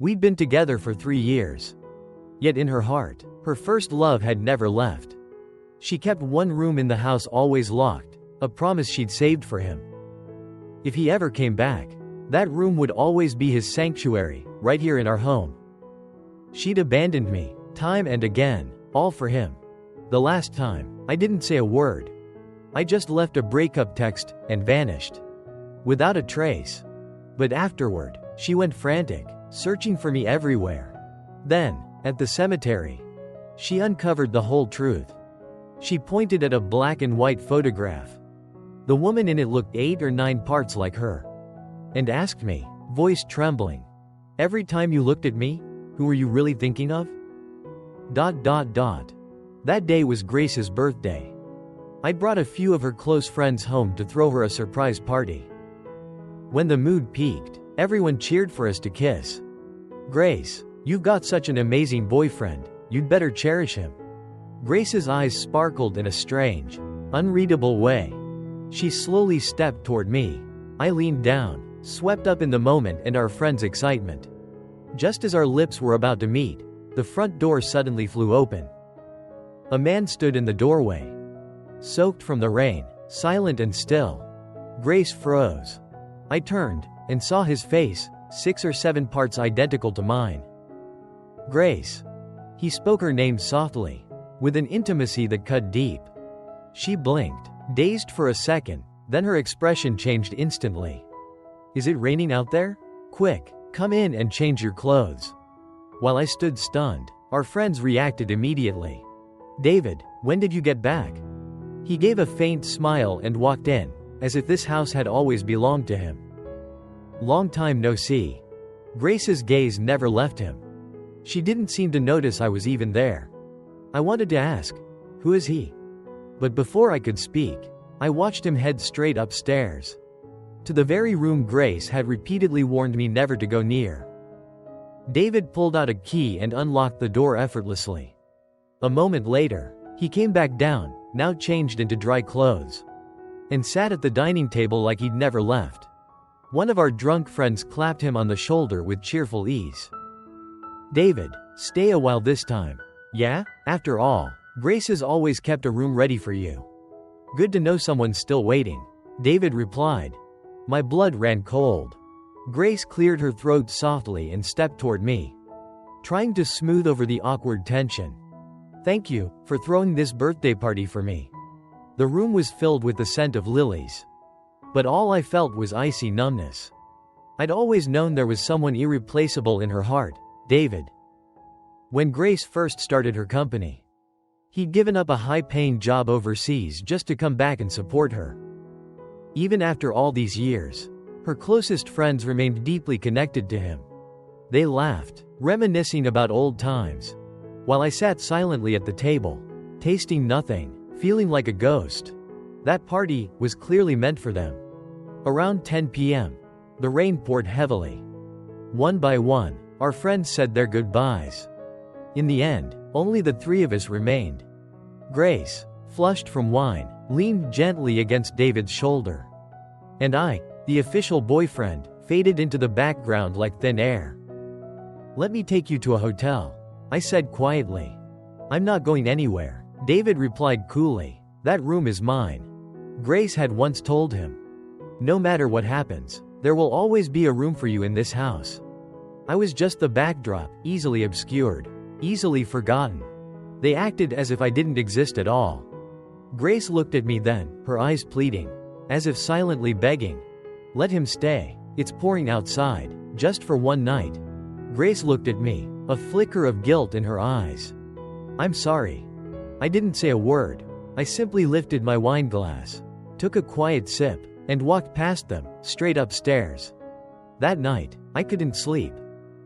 We'd been together for 3 years. Yet in her heart, her first love had never left. She kept one room in the house always locked, a promise she'd saved for him. If he ever came back, that room would always be his sanctuary, right here in our home. She'd abandoned me, time and again, all for him. The last time, I didn't say a word. I just left a breakup text and vanished. Without a trace. But afterward, she went frantic, searching for me everywhere. Then, at the cemetery, she uncovered the whole truth. She pointed at a black and white photograph. The woman in it looked 8 or 9 parts like her. And asked me, voice trembling, "Every time you looked at me, who were you really thinking of?" That day was Grace's birthday. I'd brought a few of her close friends home to throw her a surprise party. When the mood peaked, everyone cheered for us to kiss. "Grace, you've got such an amazing boyfriend, you'd better cherish him." Grace's eyes sparkled in a strange, unreadable way. She slowly stepped toward me. I leaned down, swept up in the moment and our friend's excitement. Just as our lips were about to meet, the front door suddenly flew open. A man stood in the doorway. Soaked from the rain, silent and still. Grace froze. I turned, and saw his face, 6 or 7 parts identical to mine. "Grace." He spoke her name softly, with an intimacy that cut deep. She blinked, dazed for a second, then her expression changed instantly. "Is it raining out there? Quick, come in and change your clothes." While I stood stunned, our friends reacted immediately. "David, when did you get back?" He gave a faint smile and walked in, as if this house had always belonged to him. "Long time no see." Grace's gaze never left him. She didn't seem to notice I was even there. I wanted to ask, "Who is he?" But before I could speak, I watched him head straight upstairs. To the very room Grace had repeatedly warned me never to go near. David pulled out a key and unlocked the door effortlessly. A moment later, he came back down, now changed into dry clothes, and sat at the dining table like he'd never left. One of our drunk friends clapped him on the shoulder with cheerful ease. "David, stay a while this time. Yeah? After all, Grace has always kept a room ready for you." "Good to know someone's still waiting," David replied. My blood ran cold. Grace cleared her throat softly and stepped toward me, trying to smooth over the awkward tension. "Thank you for throwing this birthday party for me." The room was filled with the scent of lilies. But all I felt was icy numbness. I'd always known there was someone irreplaceable in her heart, David. When Grace first started her company, he'd given up a high-paying job overseas just to come back and support her. Even after all these years, her closest friends remained deeply connected to him. They laughed, reminiscing about old times, while I sat silently at the table, tasting nothing, feeling like a ghost. That party was clearly meant for them. Around 10 p.m., the rain poured heavily. One by one, our friends said their goodbyes. In the end, only the 3 of us remained. Grace, flushed from wine, leaned gently against David's shoulder. And I, the official boyfriend, faded into the background like thin air. "Let me take you to a hotel," I said quietly. "I'm not going anywhere," David replied coolly. "That room is mine." Grace had once told him, "No matter what happens, there will always be a room for you in this house." I was just the backdrop, easily obscured, easily forgotten. They acted as if I didn't exist at all. Grace looked at me then, her eyes pleading, as if silently begging, "Let him stay. It's pouring outside, just for one night." Grace looked at me, a flicker of guilt in her eyes. "I'm sorry." I didn't say a word. I simply lifted my wine glass, took a quiet sip, and walked past them, straight upstairs. That night, I couldn't sleep.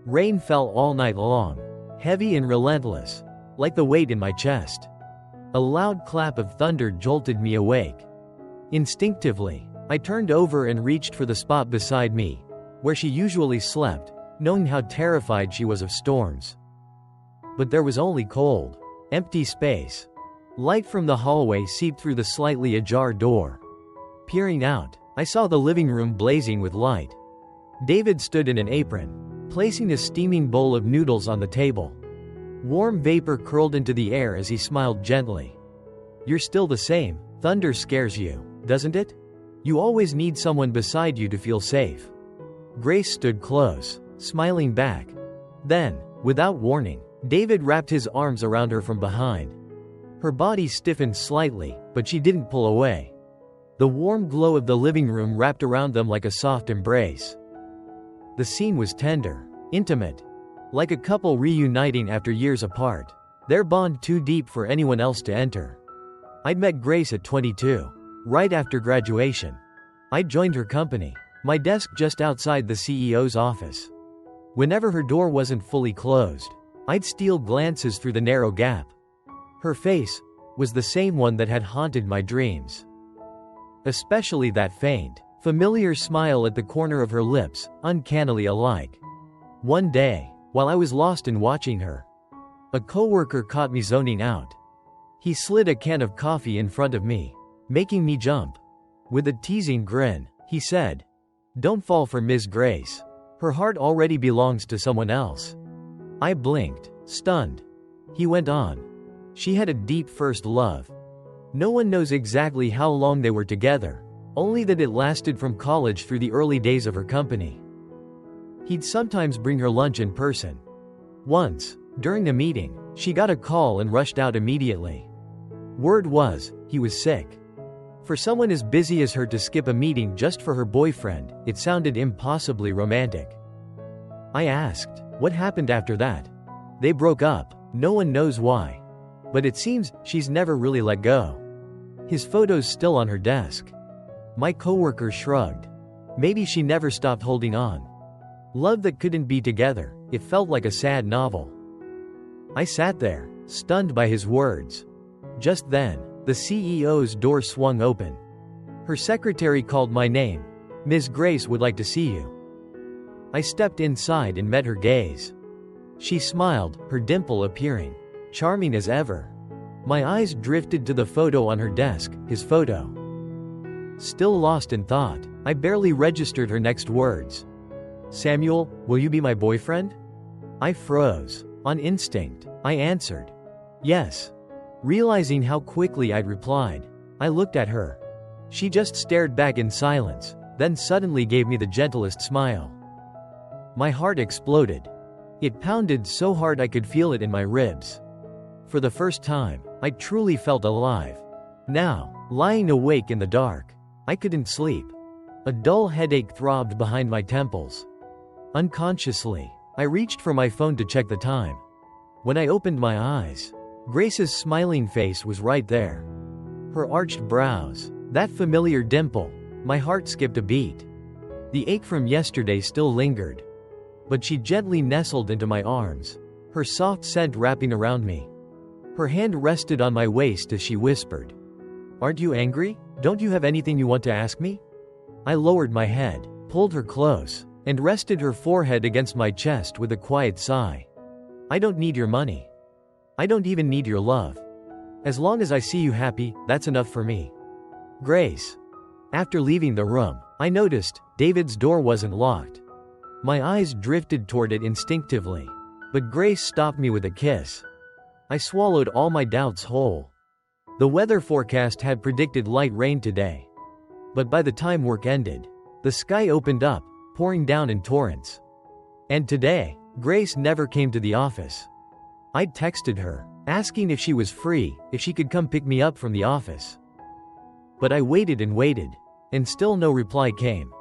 Rain fell all night long, heavy and relentless, like the weight in my chest. A loud clap of thunder jolted me awake. Instinctively, I turned over and reached for the spot beside me, where she usually slept, knowing how terrified she was of storms. But there was only cold, empty space. Light from the hallway seeped through the slightly ajar door. Peering out, I saw the living room blazing with light. David stood in an apron, placing a steaming bowl of noodles on the table. Warm vapor curled into the air as he smiled gently. "You're still the same. Thunder scares you, doesn't it? You always need someone beside you to feel safe." Grace stood close, smiling back. Then, without warning, David wrapped his arms around her from behind. Her body stiffened slightly, but she didn't pull away. The warm glow of the living room wrapped around them like a soft embrace. The scene was tender, intimate, like a couple reuniting after years apart, their bond too deep for anyone else to enter. I'd met Grace at 22, right after graduation. I'd joined her company, my desk just outside the CEO's office. Whenever her door wasn't fully closed, I'd steal glances through the narrow gap. Her face was the same one that had haunted my dreams. Especially that faint, familiar smile at the corner of her lips, uncannily alike. One day, while I was lost in watching her, a coworker caught me zoning out. He slid a can of coffee in front of me, making me jump. With a teasing grin, he said, "Don't fall for Ms. Grace. Her heart already belongs to someone else." I blinked, stunned. He went on, "She had a deep first love. No one knows exactly how long they were together, only that it lasted from college through the early days of her company. He'd sometimes bring her lunch in person. Once, during a meeting, she got a call and rushed out immediately. Word was, he was sick. For someone as busy as her to skip a meeting just for her boyfriend, it sounded impossibly romantic. I asked, what happened after that? They broke up, no one knows why. But it seems she's never really let go. His photo's still on her desk. My coworker shrugged. Maybe she never stopped holding on. Love that couldn't be together, it felt like a sad novel. I sat there, stunned by his words. Just then, the CEO's door swung open. Her secretary called my name. "Ms. Grace would like to see you." I stepped inside and met her gaze. She smiled, her dimple appearing, charming as ever. My eyes drifted to the photo on her desk, his photo. Still lost in thought, I barely registered her next words. "Samuel, will you be my boyfriend?" I froze. On instinct, I answered, "Yes." Realizing how quickly I'd replied, I looked at her. She just stared back in silence, then suddenly gave me the gentlest smile. My heart exploded. It pounded so hard I could feel it in my ribs. For the first time, I truly felt alive. Now, lying awake in the dark, I couldn't sleep. A dull headache throbbed behind my temples. Unconsciously, I reached for my phone to check the time. When I opened my eyes, Grace's smiling face was right there. Her arched brows, that familiar dimple, my heart skipped a beat. The ache from yesterday still lingered. But she gently nestled into my arms, her soft scent wrapping around me. Her hand rested on my waist as she whispered, "Aren't you angry? Don't you have anything you want to ask me?" I lowered my head, pulled her close, and rested her forehead against my chest with a quiet sigh. "I don't need your money. I don't even need your love. As long as I see you happy, that's enough for me." Grace. After leaving the room, I noticed David's door wasn't locked. My eyes drifted toward it instinctively, but Grace stopped me with a kiss. I swallowed all my doubts whole. The weather forecast had predicted light rain today. But by the time work ended, the sky opened up, pouring down in torrents. And today, Grace never came to the office. I'd texted her, asking if she was free, if she could come pick me up from the office. But I waited, and still no reply came.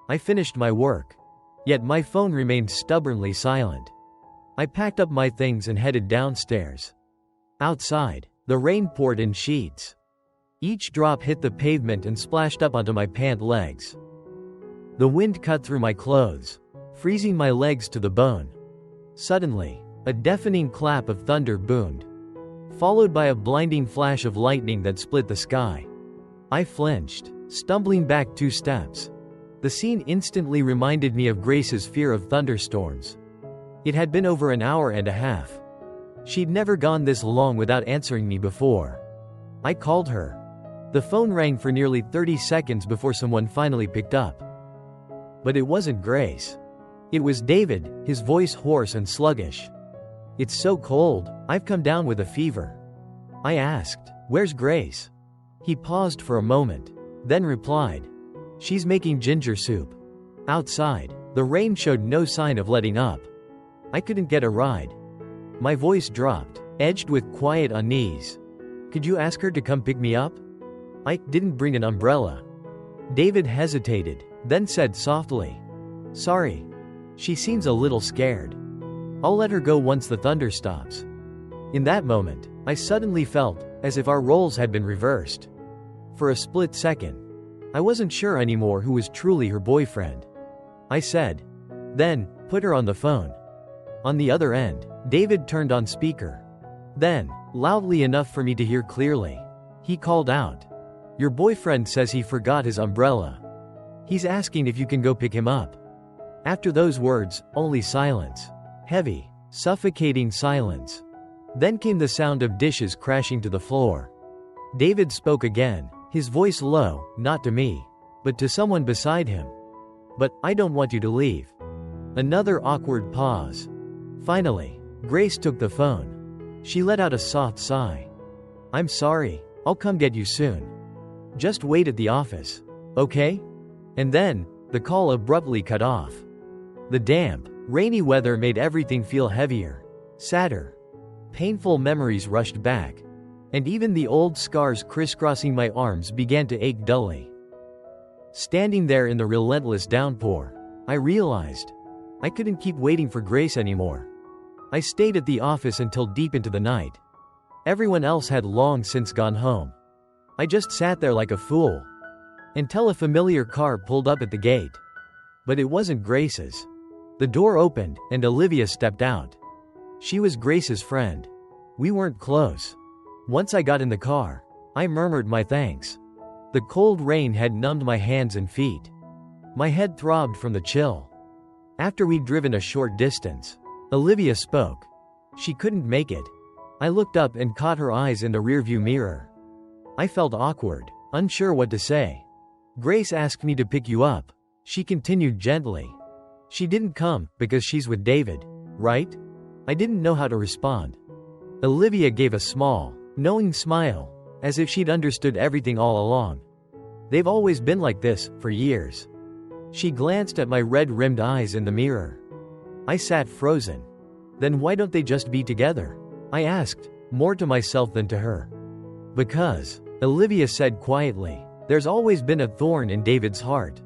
I finished my work. Yet my phone remained stubbornly silent. I packed up my things and headed downstairs. Outside, the rain poured in sheets. Each drop hit the pavement and splashed up onto my pant legs. The wind cut through my clothes, freezing my legs to the bone. Suddenly, a deafening clap of thunder boomed, followed by a blinding flash of lightning that split the sky. I flinched, stumbling back 2 steps. The scene instantly reminded me of Grace's fear of thunderstorms. It had been over an hour and a half. She'd never gone this long without answering me before. I called her. The phone rang for nearly 30 seconds before someone finally picked up. But it wasn't Grace. It was David, his voice hoarse and sluggish. "It's so cold, I've come down with a fever." I asked, "Where's Grace?" He paused for a moment, then replied, "She's making ginger soup." Outside, the rain showed no sign of letting up. I couldn't get a ride. My voice dropped, edged with quiet unease. "Could you ask her to come pick me up?" "I didn't bring an umbrella." David hesitated, then said softly, "Sorry. She seems a little scared. I'll let her go once the thunder stops." In that moment, I suddenly felt as if our roles had been reversed. For a split second, I wasn't sure anymore who was truly her boyfriend. I said, "Then, put her on the phone." On the other end, David turned on speaker. Then, loudly enough for me to hear clearly, he called out, "Your boyfriend says he forgot his umbrella. He's asking if you can go pick him up." After those words, only silence. Heavy, suffocating silence. Then came the sound of dishes crashing to the floor. David spoke again, his voice low, not to me, but to someone beside him. "But I don't want you to leave." Another awkward pause. Finally, Grace took the phone. She let out a soft sigh. "I'm sorry, I'll come get you soon. Just wait at the office, okay?" And then, the call abruptly cut off. The damp, rainy weather made everything feel heavier, sadder. Painful memories rushed back, and even the old scars crisscrossing my arms began to ache dully. Standing there in the relentless downpour, I realized I couldn't keep waiting for Grace anymore. I stayed at the office until deep into the night. Everyone else had long since gone home. I just sat there like a fool, until a familiar car pulled up at the gate. But it wasn't Grace's. The door opened, and Olivia stepped out. She was Grace's friend. We weren't close. Once I got in the car, I murmured my thanks. The cold rain had numbed my hands and feet. My head throbbed from the chill. After we'd driven a short distance, Olivia spoke. She couldn't make it. I looked up and caught her eyes in the rearview mirror. I felt awkward, unsure what to say. "Grace asked me to pick you up," she continued gently. "She didn't come because she's with David, right?" I didn't know how to respond. Olivia gave a small, knowing smile, as if she'd understood everything all along. "They've always been like this, for years." She glanced at my red-rimmed eyes in the mirror. I sat frozen. "Then why don't they just be together?" I asked, more to myself than to her. "Because," Olivia said quietly, "there's always been a thorn in David's heart.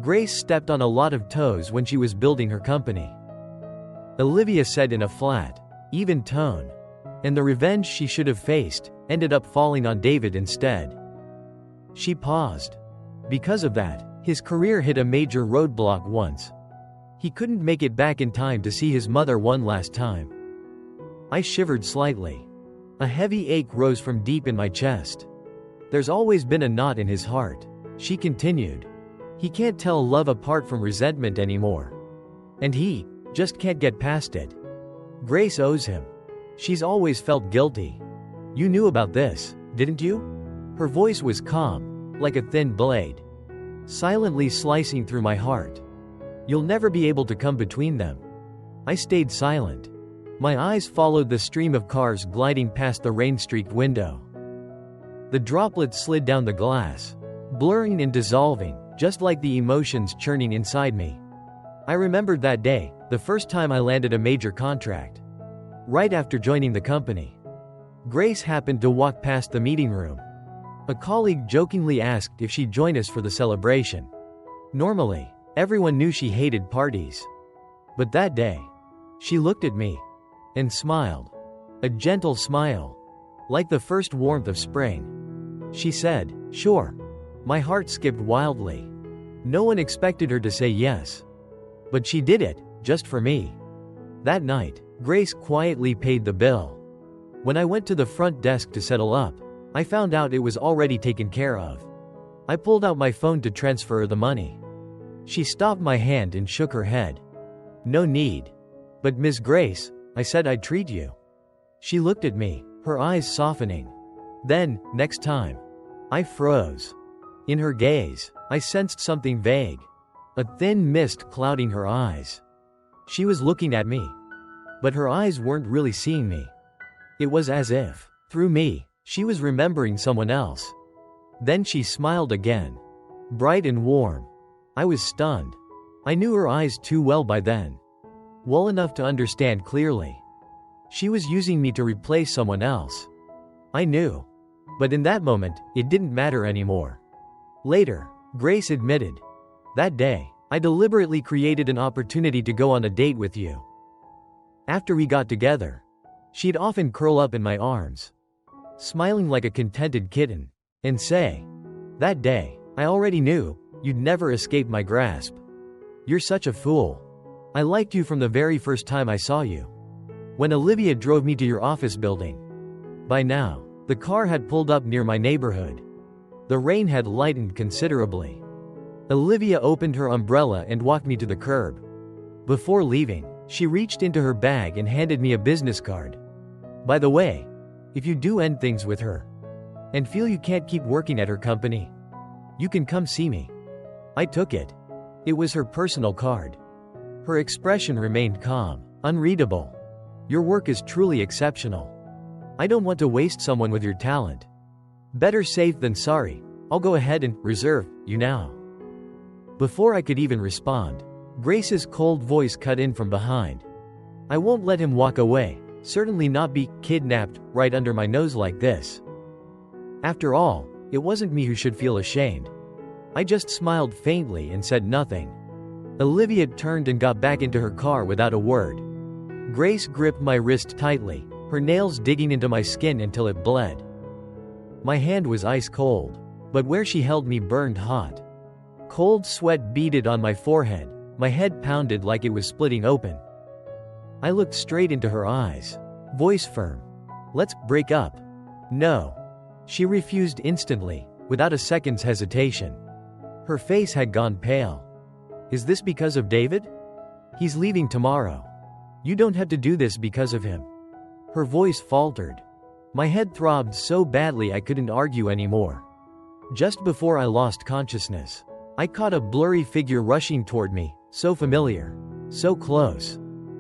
Grace stepped on a lot of toes when she was building her company." Olivia said in a flat, even tone. And the revenge she should have faced ended up falling on David instead. She paused. Because of that, his career hit a major roadblock once. He couldn't make it back in time to see his mother one last time. I shivered slightly. A heavy ache rose from deep in my chest. "There's always been a knot in his heart," she continued. "He can't tell love apart from resentment anymore. And he just can't get past it. Grace owes him. She's always felt guilty. You knew about this, didn't you?" Her voice was calm, like a thin blade, silently slicing through my heart. "You'll never be able to come between them." I stayed silent. My eyes followed the stream of cars gliding past the rain-streaked window. The droplets slid down the glass, blurring and dissolving, just like the emotions churning inside me. I remembered that day, the first time I landed a major contract. Right after joining the company. Grace happened to walk past the meeting room. A colleague jokingly asked if she'd join us for the celebration. Normally, everyone knew she hated parties. But that day, she looked at me and smiled. A gentle smile, like the first warmth of spring. She said, "Sure." My heart skipped wildly. No one expected her to say yes. But she did it, just for me. That night, Grace quietly paid the bill. When I went to the front desk to settle up, I found out it was already taken care of. I pulled out my phone to transfer her the money. She stopped my hand and shook her head. "No need." "But Miss Grace, I said I'd treat you." She looked at me, her eyes softening. "Then, next time." I froze. In her gaze, I sensed something vague. A thin mist clouding her eyes. She was looking at me, but her eyes weren't really seeing me. It was as if, through me, she was remembering someone else. Then she smiled again. Bright and warm. I was stunned. I knew her eyes too well by then. Well enough to understand clearly. She was using me to replace someone else. I knew. But in that moment, it didn't matter anymore. Later, Grace admitted, "That day, I deliberately created an opportunity to go on a date with you." After we got together, she'd often curl up in my arms, smiling like a contented kitten, and say, "That day, I already knew you'd never escape my grasp. You're such a fool. I liked you from the very first time I saw you." When Olivia drove me to your office building. By now, the car had pulled up near my neighborhood. The rain had lightened considerably. Olivia opened her umbrella and walked me to the curb. Before leaving, she reached into her bag and handed me a business card. "By the way, if you do end things with her, and feel you can't keep working at her company, you can come see me." I took it. It was her personal card. Her expression remained calm, unreadable. "Your work is truly exceptional. I don't want to waste someone with your talent. Better safe than sorry. I'll go ahead and reserve you now." Before I could even respond, Grace's cold voice cut in from behind. "I won't let him walk away, certainly not be kidnapped right under my nose like this." After all, it wasn't me who should feel ashamed. I just smiled faintly and said nothing. Olivia turned and got back into her car without a word. Grace gripped my wrist tightly, her nails digging into my skin until it bled. My hand was ice cold, but where she held me burned hot. Cold sweat beaded on my forehead, my head pounded like it was splitting open. I looked straight into her eyes, voice firm. "Let's break up." "No." She refused instantly, without a second's hesitation. Her face had gone pale. "Is this because of David? He's leaving tomorrow. You don't have to do this because of him." Her voice faltered. My head throbbed so badly I couldn't argue anymore. Just before I lost consciousness, I caught a blurry figure rushing toward me, so familiar, so close.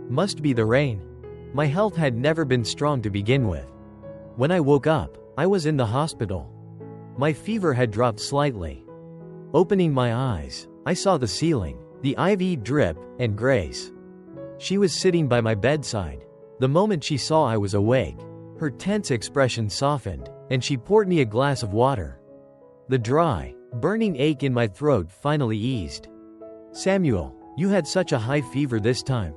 Must be the rain. My health had never been strong to begin with. When I woke up, I was in the hospital. My fever had dropped slightly. Opening my eyes, I saw the ceiling, the IV drip, and Grace. She was sitting by my bedside. The moment she saw I was awake, her tense expression softened, and she poured me a glass of water. The dry, burning ache in my throat finally eased. "Samuel, you had such a high fever this time."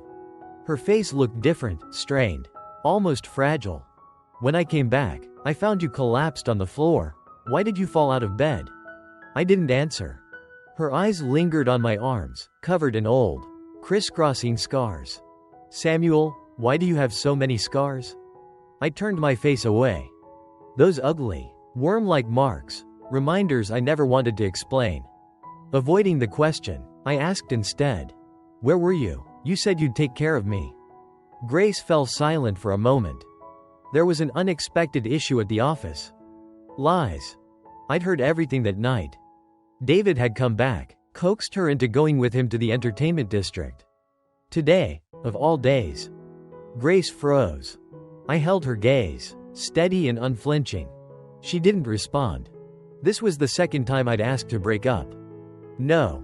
Her face looked different, strained, almost fragile. "When I came back, I found you collapsed on the floor. Why did you fall out of bed?" I didn't answer. Her eyes lingered on my arms, covered in old, crisscrossing scars. "Samuel, why do you have so many scars?" I turned my face away. Those ugly, worm-like marks, reminders I never wanted to explain. Avoiding the question, I asked instead, "Where were you? You said you'd take care of me." Grace fell silent for a moment. There was an unexpected issue at the office. Lies. I'd heard everything that night. David had come back, coaxed her into going with him to the entertainment district. Today, of all days. Grace froze. I held her gaze, steady and unflinching. She didn't respond. This was the second time I'd asked to break up. "No."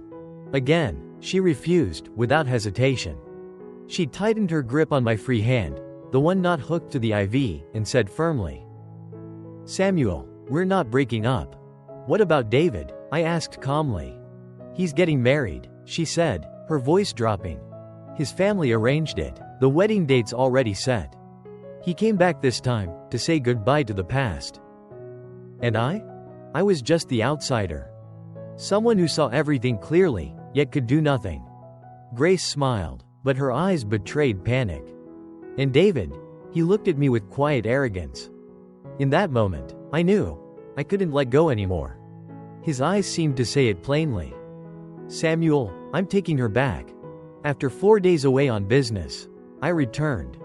Again, she refused, without hesitation. She tightened her grip on my free hand, the one not hooked to the IV, and said firmly, "Samuel, we're not breaking up." "What about David?" I asked calmly. "He's getting married," she said, her voice dropping. "His family arranged it. The wedding date's already set. He came back this time, to say goodbye to the past." And I? I was just the outsider. Someone who saw everything clearly, yet could do nothing. Grace smiled, but her eyes betrayed panic. And David? He looked at me with quiet arrogance. In that moment, I knew. I couldn't let go anymore. His eyes seemed to say it plainly. "Samuel, I'm taking her back." After 4 days away on business, I returned.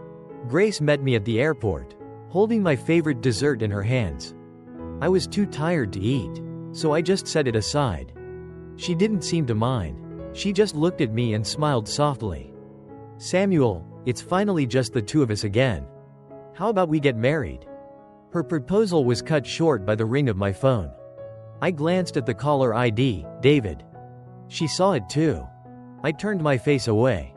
Grace met me at the airport, holding my favorite dessert in her hands. I was too tired to eat, so I just set it aside. She didn't seem to mind. She just looked at me and smiled softly. "Samuel, it's finally just the two of us again. How about we get married?" Her proposal was cut short by the ring of my phone. I glanced at the caller ID, David. She saw it too. I turned my face away.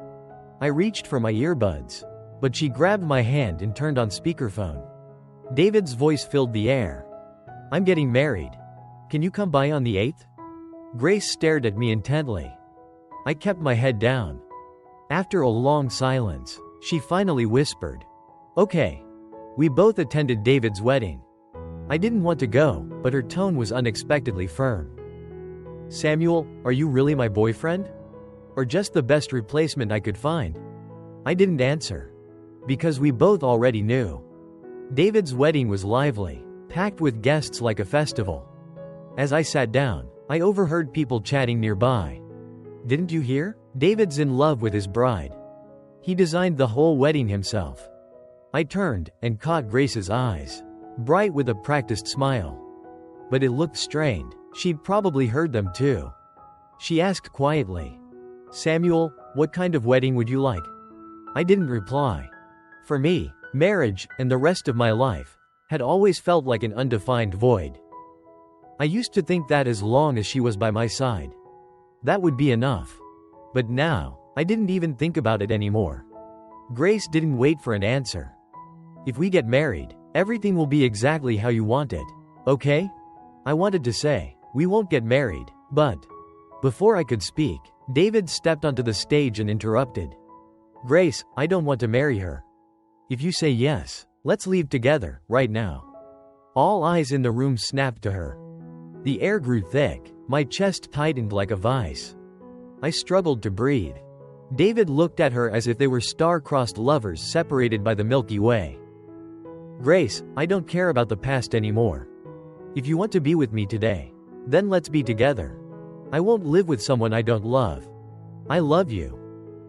I reached for my earbuds, but she grabbed my hand and turned on speakerphone. David's voice filled the air. "I'm getting married. Can you come by on the 8th? Grace stared at me intently. I kept my head down. After a long silence, she finally whispered, "Okay." We both attended David's wedding. I didn't want to go, but her tone was unexpectedly firm. "Samuel, are you really my boyfriend? Or just the best replacement I could find?" I didn't answer. Because we both already knew. David's wedding was lively, packed with guests like a festival. As I sat down, I overheard people chatting nearby. "Didn't you hear? David's in love with his bride. He designed the whole wedding himself." I turned and caught Grace's eyes, bright with a practiced smile. But it looked strained. She'd probably heard them too. She asked quietly, "Samuel, what kind of wedding would you like?" I didn't reply. For me, marriage, and the rest of my life, had always felt like an undefined void. I used to think that as long as she was by my side, that would be enough. But now, I didn't even think about it anymore. Grace didn't wait for an answer. "If we get married, everything will be exactly how you want it, okay?" I wanted to say, "We won't get married," but before I could speak, David stepped onto the stage and interrupted. "Grace, I don't want to marry her. If you say yes, let's leave together, right now." All eyes in the room snapped to her. The air grew thick, my chest tightened like a vice. I struggled to breathe. David looked at her as if they were star-crossed lovers separated by the Milky Way. "Grace, I don't care about the past anymore. If you want to be with me today, then let's be together. I won't live with someone I don't love. I love you.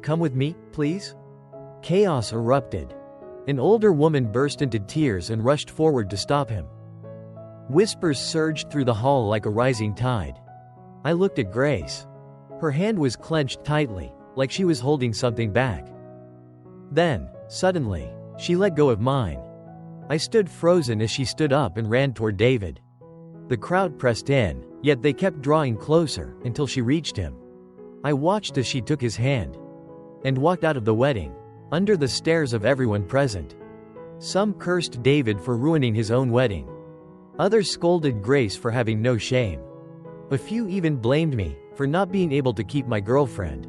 Come with me, please?" Chaos erupted. An older woman burst into tears and rushed forward to stop him. Whispers surged through the hall like a rising tide. I looked at Grace. Her hand was clenched tightly, like she was holding something back. Then, suddenly, she let go of mine. I stood frozen as she stood up and ran toward David. The crowd pressed in, yet they kept drawing closer until she reached him. I watched as she took his hand and walked out of the wedding, under the stares of everyone present. Some cursed David for ruining his own wedding. Others scolded Grace for having no shame. A few even blamed me for not being able to keep my girlfriend.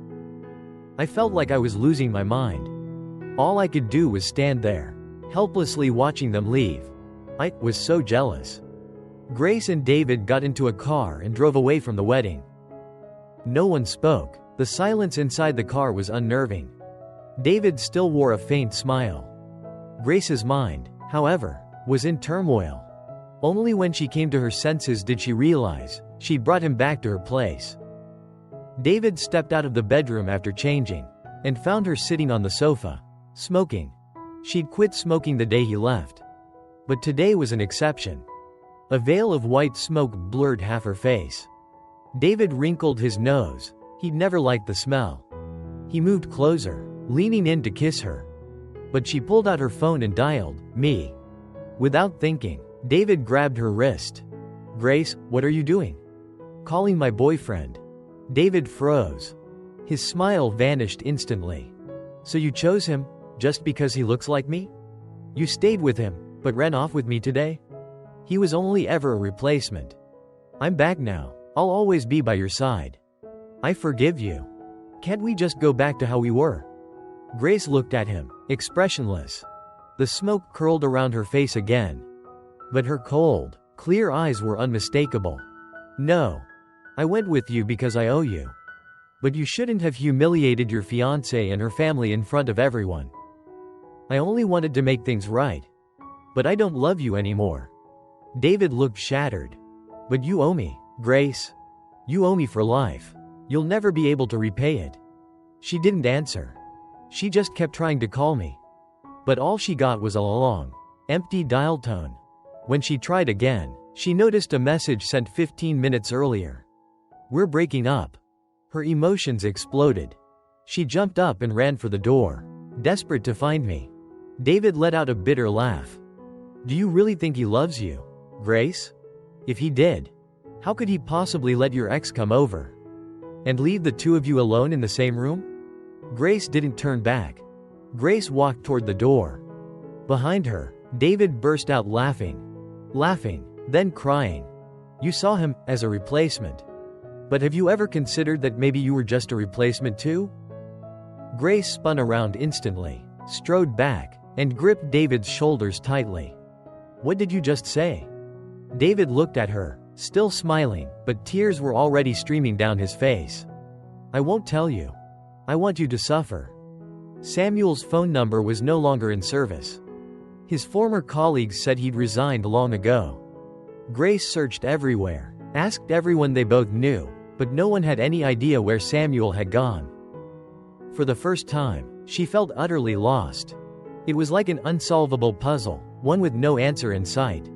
I felt like I was losing my mind. All I could do was stand there, helplessly watching them leave. I was so jealous. Grace and David got into a car and drove away from the wedding. No one spoke. The silence inside the car was unnerving. David still wore a faint smile. Grace's mind, however, was in turmoil. Only when she came to her senses did she realize she'd brought him back to her place. David stepped out of the bedroom after changing and found her sitting on the sofa, smoking. She'd quit smoking the day he left. But today was an exception. A veil of white smoke blurred half her face. David wrinkled his nose. He'd never liked the smell. He moved closer, leaning in to kiss her. But she pulled out her phone and dialed me. Without thinking, David grabbed her wrist. "Grace, what are you doing?" "Calling my boyfriend." David froze. His smile vanished instantly. "So you chose him, just because he looks like me? You stayed with him, but ran off with me today? He was only ever a replacement. I'm back now. I'll always be by your side. I forgive you. Can't we just go back to how we were?" Grace looked at him, expressionless. The smoke curled around her face again. But her cold, clear eyes were unmistakable. "No. I went with you because I owe you. But you shouldn't have humiliated your fiancée and her family in front of everyone. I only wanted to make things right. But I don't love you anymore." David looked shattered. "But you owe me, Grace. You owe me for life. You'll never be able to repay it." She didn't answer. She just kept trying to call me. But all she got was a long, empty dial tone. When she tried again, she noticed a message sent 15 minutes earlier. "We're breaking up." Her emotions exploded. She jumped up and ran for the door, desperate to find me. David let out a bitter laugh. Do you really think he loves you, Grace? If he did, how could he possibly let your ex come over and leave the two of you alone in the same room? Grace didn't turn back. Grace walked toward the door. Behind her, David burst out laughing, then crying. You saw him as a replacement. But have you ever considered that maybe you were just a replacement too? Grace spun around instantly, strode back, and gripped David's shoulders tightly. What did you just say? David looked at her, still smiling, but tears were already streaming down his face. I won't tell you. I want you to suffer. Samuel's phone number was no longer in service. His former colleagues said he'd resigned long ago. Grace searched everywhere, asked everyone they both knew, but no one had any idea where Samuel had gone. For the first time, she felt utterly lost. It was like an unsolvable puzzle, one with no answer in sight.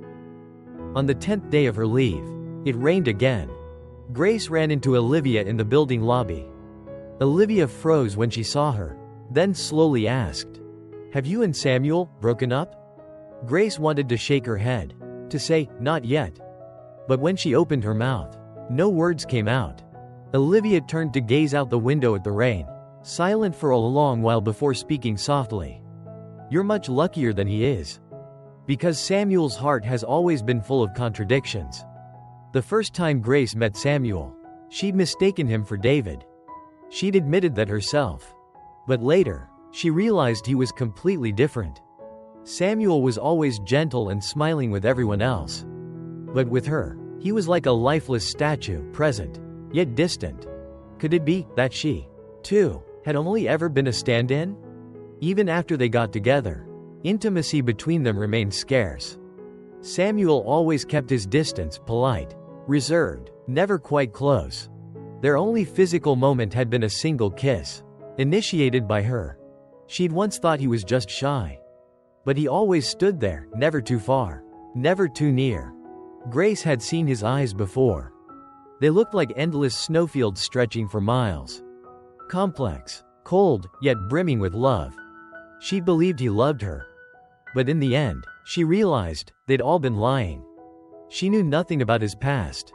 On the 10th day of her leave, it rained again. Grace ran into Olivia in the building lobby. Olivia froze when she saw her, then slowly asked, Have you and Samuel broken up? Grace wanted to shake her head, to say, not yet. But when she opened her mouth, no words came out. Olivia turned to gaze out the window at the rain, silent for a long while before speaking softly. You're much luckier than he is. Because Samuel's heart has always been full of contradictions. The first time Grace met Samuel, she'd mistaken him for David. She'd admitted that herself. But later, she realized he was completely different. Samuel was always gentle and smiling with everyone else. But with her, he was like a lifeless statue, present, yet distant. Could it be that she, too, had only ever been a stand-in? Even after they got together, intimacy between them remained scarce. Samuel always kept his distance, polite, reserved, never quite close. Their only physical moment had been a single kiss, initiated by her. She'd once thought he was just shy. But he always stood there, never too far, never too near. Grace had seen his eyes before. They looked like endless snowfields stretching for miles. Complex, cold, yet brimming with love. She believed he loved her. But in the end, she realized they'd all been lying. She knew nothing about his past.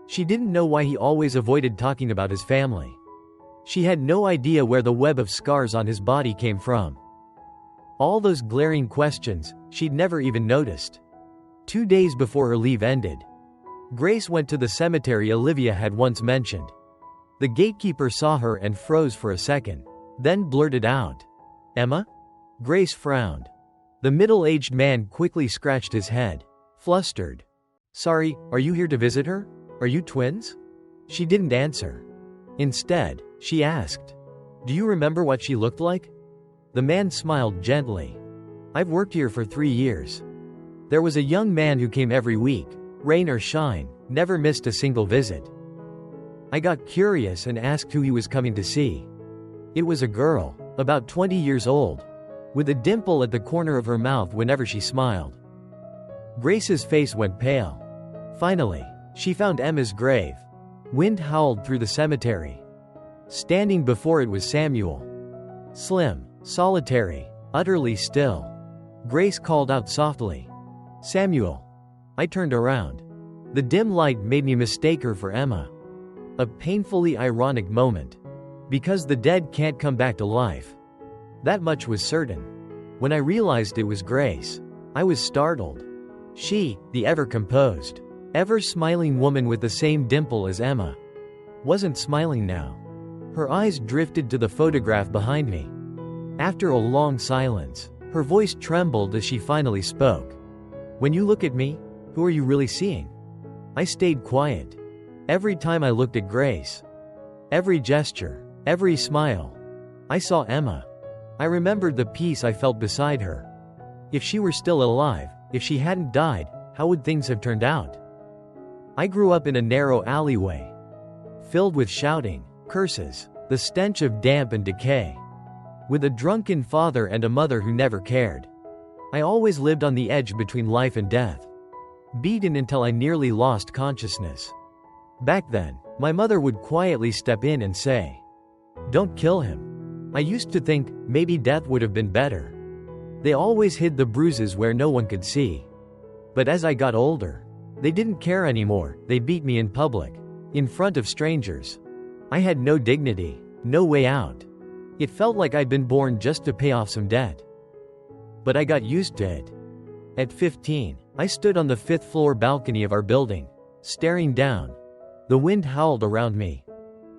She didn't know why he always avoided talking about his family. She had no idea where the web of scars on his body came from. All those glaring questions, she'd never even noticed. 2 days before her leave ended, Grace went to the cemetery Olivia had once mentioned. The gatekeeper saw her and froze for a second, then blurted out, Emma? Grace frowned. The middle-aged man quickly scratched his head, flustered. Sorry, are you here to visit her? Are you twins? She didn't answer. Instead, she asked, Do you remember what she looked like? The man smiled gently. I've worked here for 3 years. There was a young man who came every week, rain or shine, never missed a single visit. I got curious and asked who he was coming to see. It was a girl, about 20 years old, with a dimple at the corner of her mouth whenever she smiled. Grace's face went pale. Finally, she found Emma's grave. Wind howled through the cemetery. Standing before it was Samuel. Slim, solitary, utterly still. Grace called out softly, Samuel. I turned around. The dim light made me mistake her for Emma. A painfully ironic moment. Because the dead can't come back to life. That much was certain. When I realized it was Grace, I was startled. She, the ever-composed, ever-smiling woman with the same dimple as Emma, wasn't smiling now. Her eyes drifted to the photograph behind me. After a long silence, her voice trembled as she finally spoke. When you look at me, who are you really seeing? I stayed quiet. Every time I looked at Grace, every gesture, every smile, I saw Emma. I remembered the peace I felt beside her. If she were still alive, if she hadn't died, how would things have turned out? I grew up in a narrow alleyway, filled with shouting, curses, the stench of damp and decay. With a drunken father and a mother who never cared. I always lived on the edge between life and death. Beaten until I nearly lost consciousness. Back then, my mother would quietly step in and say, Don't kill him. I used to think, maybe death would have been better. They always hid the bruises where no one could see. But as I got older, they didn't care anymore. They beat me in public, in front of strangers. I had no dignity, no way out. It felt like I'd been born just to pay off some debt. But I got used to it. At 15, I stood on the 5th floor balcony of our building, staring down. The wind howled around me.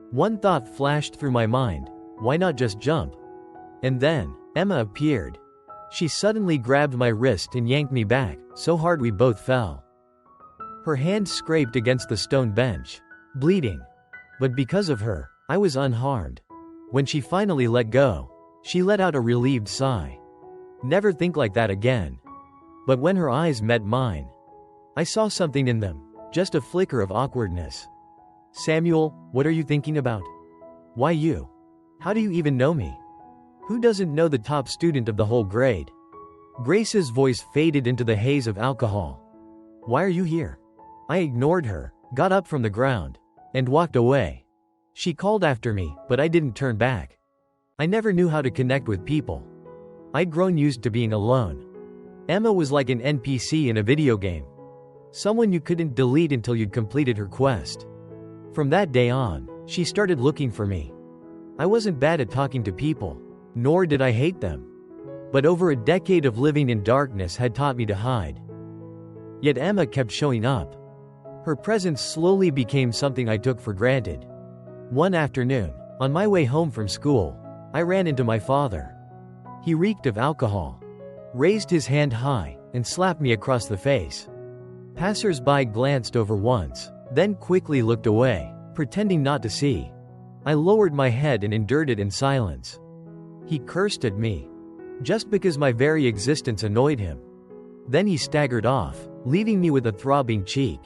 One thought flashed through my mind: why not just jump? And then, Emma appeared. She suddenly grabbed my wrist and yanked me back, so hard we both fell. Her hand scraped against the stone bench, bleeding. But because of her, I was unharmed. When she finally let go, she let out a relieved sigh. Never think like that again. But when her eyes met mine, I saw something in them, just a flicker of awkwardness. Samuel, what are you thinking about? Why you? How do you even know me? Who doesn't know the top student of the whole grade? Grace's voice faded into the haze of alcohol. Why are you here? I ignored her, got up from the ground, and walked away. She called after me, but I didn't turn back. I never knew how to connect with people. I'd grown used to being alone. Emma was like an NPC in a video game. Someone you couldn't delete until you'd completed her quest. From that day on, she started looking for me. I wasn't bad at talking to people, nor did I hate them. But over a decade of living in darkness had taught me to hide. Yet Emma kept showing up. Her presence slowly became something I took for granted. One afternoon, on my way home from school, I ran into my father. He reeked of alcohol, raised his hand high, and slapped me across the face. Passers-by glanced over once, then quickly looked away, pretending not to see. I lowered my head and endured it in silence. He cursed at me, just because my very existence annoyed him. Then he staggered off, leaving me with a throbbing cheek.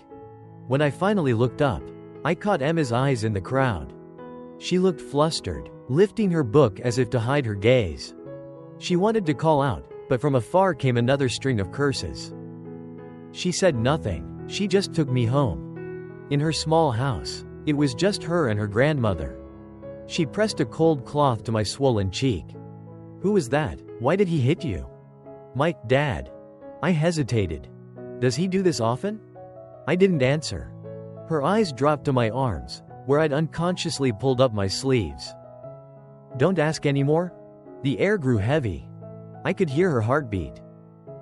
When I finally looked up, I caught Emma's eyes in the crowd. She looked flustered, lifting her book as if to hide her gaze. She wanted to call out, but from afar came another string of curses. She said nothing, she just took me home. In her small house, it was just her and her grandmother. She pressed a cold cloth to my swollen cheek. Who was that? Why did he hit you? My dad. I hesitated. Does he do this often? I didn't answer. Her eyes dropped to my arms, where I'd unconsciously pulled up my sleeves. Don't ask anymore? The air grew heavy. I could hear her heartbeat.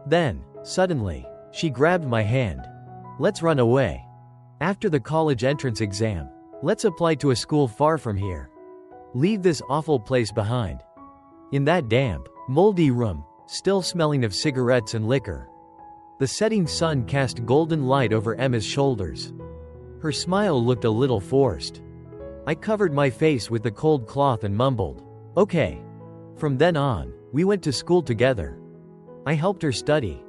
Then, suddenly, she grabbed my hand. Let's run away. After the college entrance exam, let's apply to a school far from here. Leave this awful place behind. In that damp, moldy room, still smelling of cigarettes and liquor, the setting sun cast golden light over Emma's shoulders. Her smile looked a little forced. I covered my face with the cold cloth and mumbled, "Okay." From then on, we went to school together. I helped her study.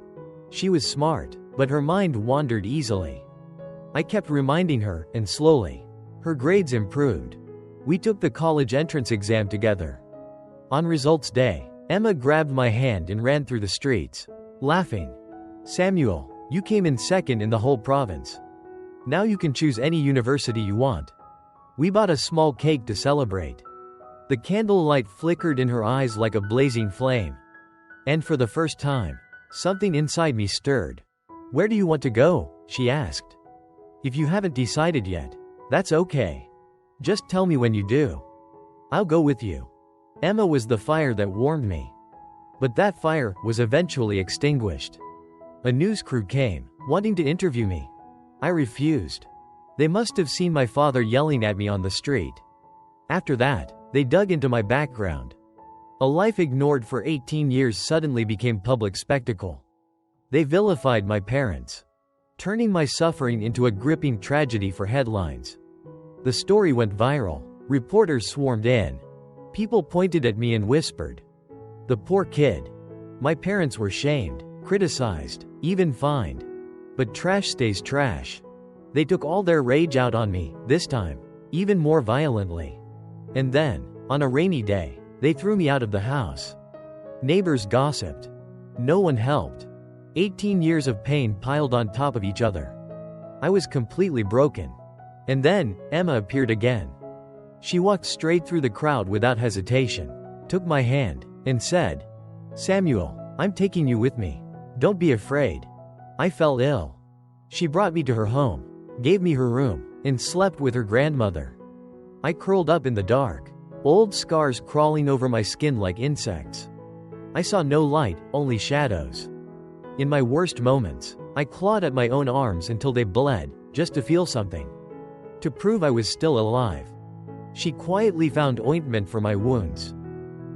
She was smart, but her mind wandered easily. I kept reminding her, and slowly, her grades improved. We took the college entrance exam together. On results day, Emma grabbed my hand and ran through the streets, laughing. "Samuel, you came in second in the whole province. Now you can choose any university you want." We bought a small cake to celebrate. The candlelight flickered in her eyes like a blazing flame. And for the first time, something inside me stirred. "Where do you want to go?" she asked. "If you haven't decided yet, that's okay. Just tell me when you do. I'll go with you." Emma was the fire that warmed me. But that fire was eventually extinguished. A news crew came, wanting to interview me. I refused. They must have seen my father yelling at me on the street. After that, they dug into my background. A life ignored for 18 years suddenly became public spectacle. They vilified my parents, turning my suffering into a gripping tragedy for headlines. The story went viral. Reporters swarmed in. People pointed at me and whispered, "The poor kid." My parents were shamed, criticized, even fined. But trash stays trash. They took all their rage out on me, this time, even more violently. And then, on a rainy day, they threw me out of the house. Neighbors gossiped. No one helped. 18 years of pain piled on top of each other. I was completely broken. And then, Emma appeared again. She walked straight through the crowd without hesitation, took my hand, and said, "Samuel, I'm taking you with me. Don't be afraid." I fell ill. She brought me to her home, gave me her room, and slept with her grandmother. I curled up in the dark, old scars crawling over my skin like insects. I saw no light, only shadows. In my worst moments, I clawed at my own arms until they bled, just to feel something. To prove I was still alive. She quietly found ointment for my wounds.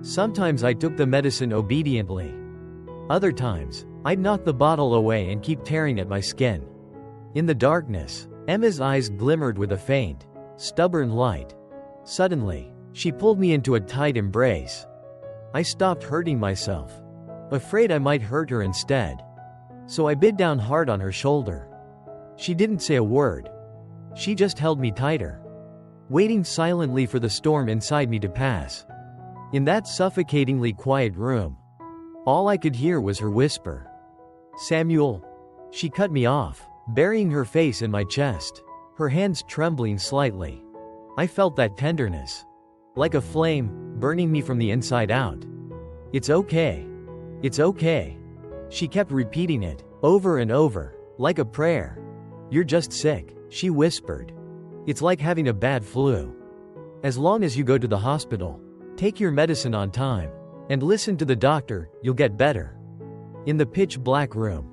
Sometimes I took the medicine obediently. Other times, I'd knock the bottle away and keep tearing at my skin. In the darkness, Emma's eyes glimmered with a faint, stubborn light. Suddenly, she pulled me into a tight embrace. I stopped hurting myself, afraid I might hurt her instead. So I bit down hard on her shoulder. She didn't say a word. She just held me tighter, waiting silently for the storm inside me to pass. In that suffocatingly quiet room, all I could hear was her whisper, "Samuel." She cut me off, burying her face in my chest, her hands trembling slightly. I felt that tenderness, like a flame, burning me from the inside out. "It's okay. It's okay." She kept repeating it, over and over, like a prayer. "You're just sick," she whispered. "It's like having a bad flu. As long as you go to the hospital, take your medicine on time, and listen to the doctor, you'll get better." In the pitch-black room,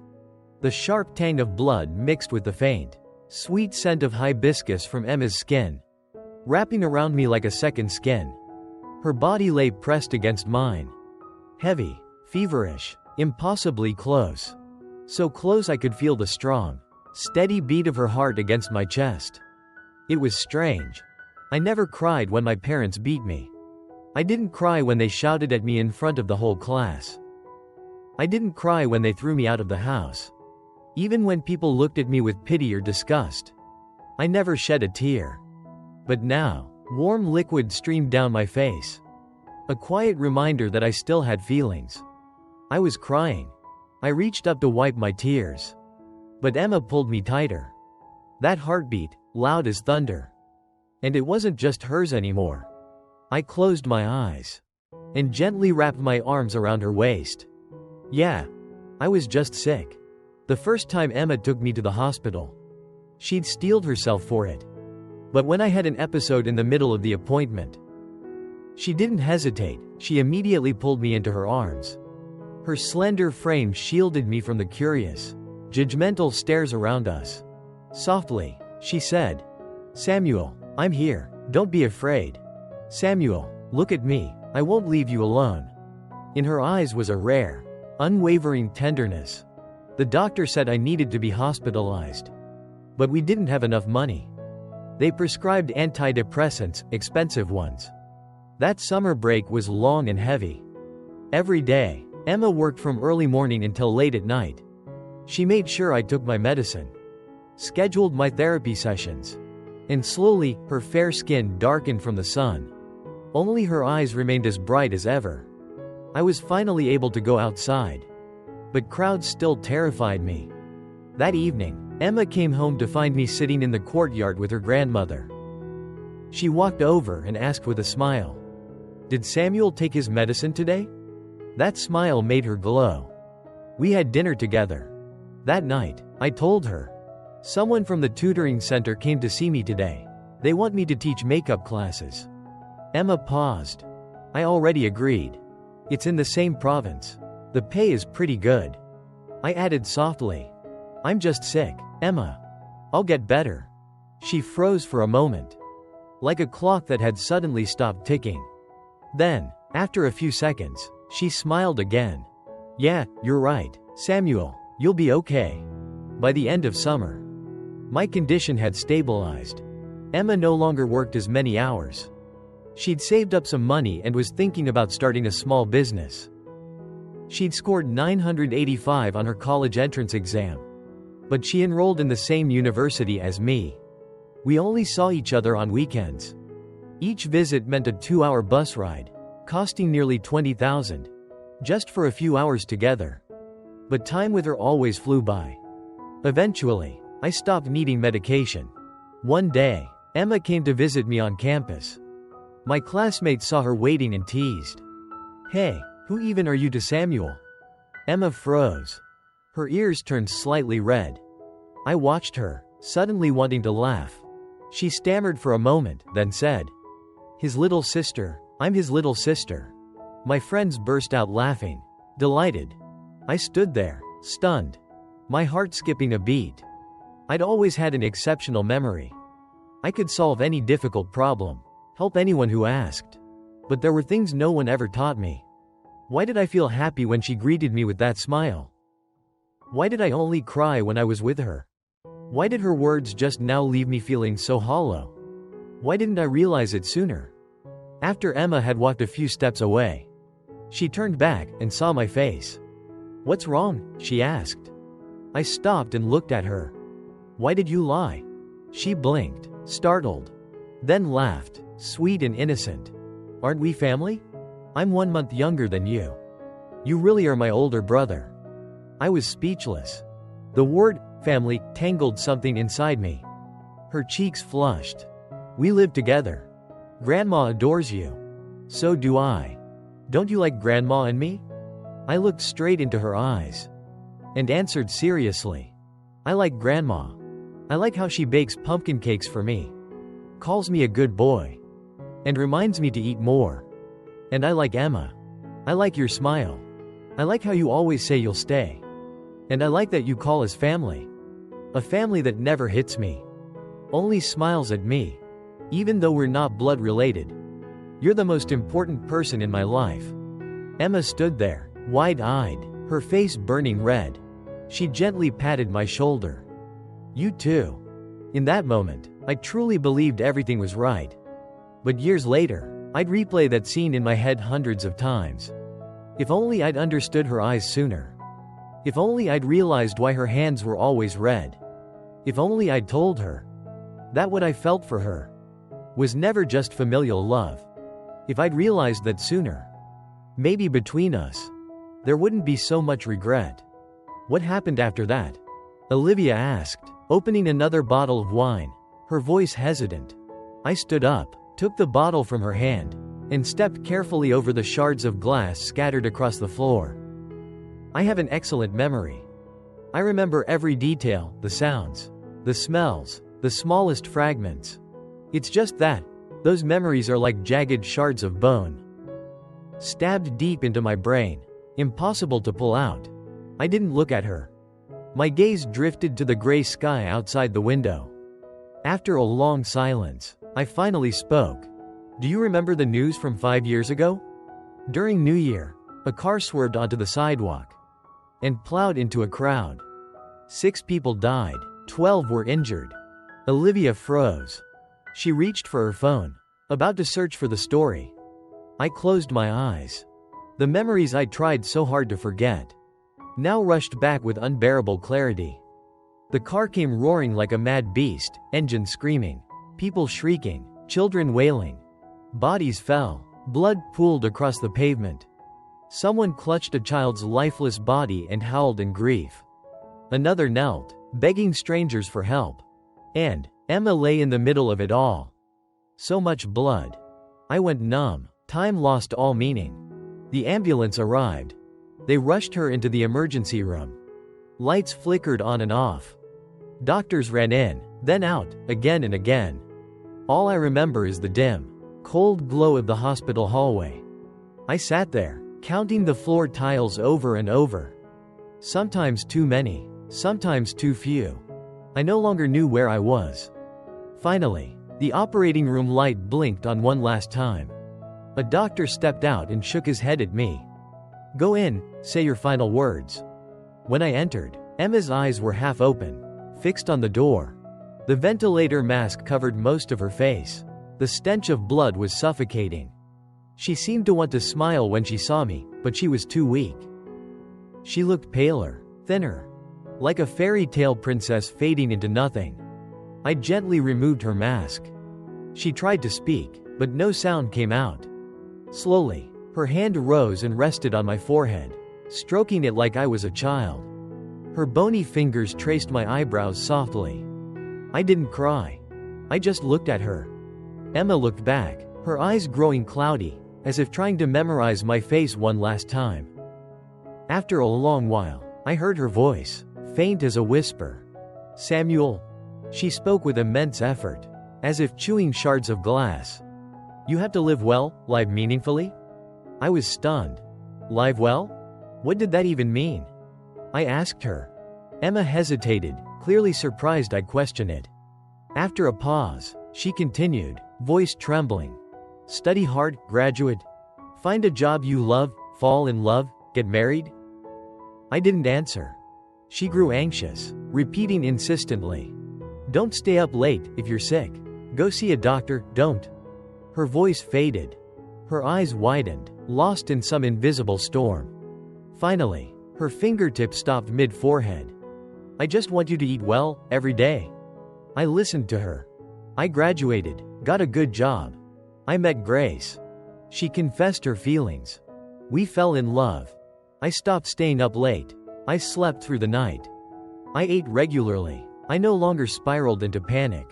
the sharp tang of blood mixed with the faint, sweet scent of hibiscus from Emma's skin, wrapping around me like a second skin. Her body lay pressed against mine. Heavy, feverish, impossibly close. So close I could feel the strong, steady beat of her heart against my chest. It was strange. I never cried when my parents beat me. I didn't cry when they shouted at me in front of the whole class. I didn't cry when they threw me out of the house. Even when people looked at me with pity or disgust, I never shed a tear. But now, warm liquid streamed down my face. A quiet reminder that I still had feelings. I was crying. I reached up to wipe my tears. But Emma pulled me tighter. That heartbeat, loud as thunder. And it wasn't just hers anymore. I closed my eyes and gently wrapped my arms around her waist. Yeah, I was just sick. The first time Emma took me to the hospital, she'd steeled herself for it. But when I had an episode in the middle of the appointment, she didn't hesitate. She immediately pulled me into her arms. Her slender frame shielded me from the curious, judgmental stares around us. Softly, she said, "Samuel, I'm here. Don't be afraid. Samuel, look at me. I won't leave you alone." In her eyes was a rare, unwavering tenderness. The doctor said I needed to be hospitalized. But we didn't have enough money. They prescribed antidepressants, expensive ones. That summer break was long and heavy. Every day, Emma worked from early morning until late at night. She made sure I took my medicine, scheduled my therapy sessions, and slowly, her fair skin darkened from the sun. Only her eyes remained as bright as ever. I was finally able to go outside. But crowds still terrified me. That evening, Emma came home to find me sitting in the courtyard with her grandmother. She walked over and asked with a smile, "Did Samuel take his medicine today?" That smile made her glow. We had dinner together. That night, I told her, "Someone from the tutoring center came to see me today. They want me to teach makeup classes." Emma paused. I already agreed. It's in the same province. The pay is pretty good. I added softly, "I'm just sick, Emma. I'll get better." She froze for a moment, like a clock that had suddenly stopped ticking. Then, after a few seconds, she smiled again. "Yeah, you're right, Samuel. You'll be okay." By the end of summer, my condition had stabilized. Emma no longer worked as many hours. She'd saved up some money and was thinking about starting a small business. She'd scored 985 on her college entrance exam. But she enrolled in the same university as me. We only saw each other on weekends. Each visit meant a 2-hour bus ride, costing nearly $20,000, just for a few hours together. But time with her always flew by. Eventually, I stopped needing medication. One day, Emma came to visit me on campus. My classmates saw her waiting and teased, Hey, who even are you to Samuel? Emma froze. Her ears turned slightly red. I watched her, suddenly wanting to laugh. She stammered for a moment, then said, "His little sister, I'm his little sister." My friends burst out laughing, delighted. I stood there, stunned, my heart skipping a beat. I'd always had an exceptional memory. I could solve any difficult problem, help anyone who asked. But there were things no one ever taught me. Why did I feel happy when she greeted me with that smile? Why did I only cry when I was with her? Why did her words just now leave me feeling so hollow? Why didn't I realize it sooner? After Emma had walked a few steps away, she turned back and saw my face. "What's wrong?" she asked. I stopped and looked at her. "Why did you lie?" She blinked, startled, then laughed, sweet and innocent. "Aren't we family? I'm 1 month younger than you. You really are my older brother." I was speechless. The word family tangled something inside me. Her cheeks flushed. "We live together. Grandma adores you. So do I. Don't you like Grandma and me?" I looked straight into her eyes and answered seriously. "I like Grandma. I like how she bakes pumpkin cakes for me, calls me a good boy, and reminds me to eat more. And I like Emma. I like your smile. I like how you always say you'll stay. And I like that you call us family. A family that never hits me, only smiles at me, even though we're not blood related. You're the most important person in my life." Emma stood there, wide-eyed, her face burning red. She gently patted my shoulder. "You too." In that moment, I truly believed everything was right. But years later, I'd replay that scene in my head hundreds of times. If only I'd understood her eyes sooner. If only I'd realized why her hands were always red. If only I'd told her that what I felt for her was never just familial love. If I'd realized that sooner, maybe between us, there wouldn't be so much regret. "What happened after that?" Olivia asked, opening another bottle of wine, her voice hesitant. I stood up, took the bottle from her hand, and stepped carefully over the shards of glass scattered across the floor. I have an excellent memory. I remember every detail, the sounds, the smells, the smallest fragments. It's just that those memories are like jagged shards of bone, stabbed deep into my brain, impossible to pull out. I didn't look at her. My gaze drifted to the gray sky outside the window. After a long silence, I finally spoke. "Do you remember the news from 5 years ago? During New Year, a car swerved onto the sidewalk and plowed into a crowd. 6 people died, 12 were injured." Olivia froze. She reached for her phone, about to search for the story. I closed my eyes. The memories I tried so hard to forget now rushed back with unbearable clarity. The car came roaring like a mad beast, engine screaming, people shrieking, children wailing. Bodies fell, blood pooled across the pavement. Someone clutched a child's lifeless body and howled in grief. Another knelt, begging strangers for help. And Emma lay in the middle of it all. So much blood. I went numb. Time lost all meaning. The ambulance arrived. They rushed her into the emergency room. Lights flickered on and off. Doctors ran in, then out, again and again. All I remember is the dim, cold glow of the hospital hallway. I sat there, counting the floor tiles over and over. Sometimes too many, sometimes too few. I no longer knew where I was. Finally, the operating room light blinked on one last time. A doctor stepped out and shook his head at me. "Go in, say your final words." When I entered, Emma's eyes were half open, fixed on the door. The ventilator mask covered most of her face. The stench of blood was suffocating. She seemed to want to smile when she saw me, but she was too weak. She looked paler, thinner, like a fairy tale princess fading into nothing. I gently removed her mask. She tried to speak, but no sound came out. Slowly, her hand rose and rested on my forehead, stroking it like I was a child. Her bony fingers traced my eyebrows softly. I didn't cry. I just looked at her. Emma looked back, her eyes growing cloudy, as if trying to memorize my face one last time. After a long while, I heard her voice, faint as a whisper. "Samuel." She spoke with immense effort, as if chewing shards of glass. "You have to live well, live meaningfully?" I was stunned. Live well? What did that even mean? I asked her. Emma hesitated, clearly surprised I'd question it. After a pause, she continued, voice trembling. "Study hard, graduate. Find a job you love, fall in love, get married?" I didn't answer. She grew anxious, repeating insistently. "Don't stay up late if you're sick. Go see a doctor, don't." Her voice faded. Her eyes widened, lost in some invisible storm. Finally, her fingertip stopped mid-forehead. "I just want you to eat well, every day." I listened to her. "I graduated, got a good job. I met Grace." She confessed her feelings. "We fell in love. I stopped staying up late. I slept through the night. I ate regularly. I no longer spiraled into panic.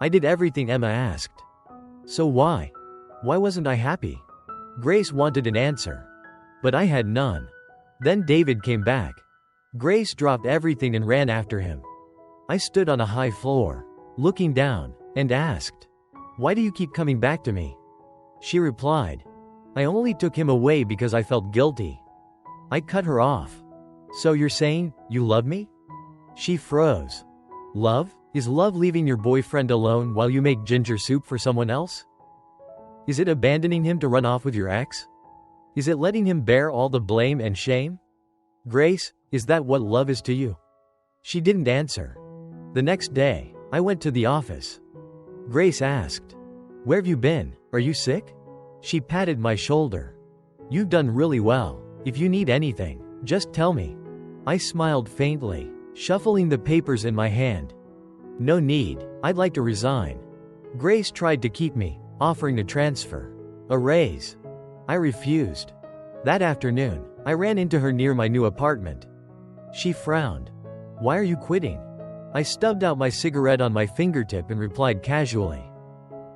I did everything Emma asked." "So why? Why wasn't I happy?" Grace wanted an answer. But I had none. Then David came back. Grace dropped everything and ran after him. I stood on a high floor, looking down, and asked, "Why do you keep coming back to me?" She replied, "I only took him away because I felt guilty." I cut her off. "So you're saying, you love me?" She froze. "Love? Is love leaving your boyfriend alone while you make ginger soup for someone else? Is it abandoning him to run off with your ex? Is it letting him bear all the blame and shame? Grace, is that what love is to you?" She didn't answer. The next day, I went to the office. Grace asked, "Where have you been? Are you sick?" She patted my shoulder. "You've done really well. If you need anything, just tell me." I smiled faintly, shuffling the papers in my hand. "No need, I'd like to resign." Grace tried to keep me, offering a transfer, a raise. I refused. That afternoon, I ran into her near my new apartment. She frowned. "Why are you quitting?" I stubbed out my cigarette on my fingertip and replied casually,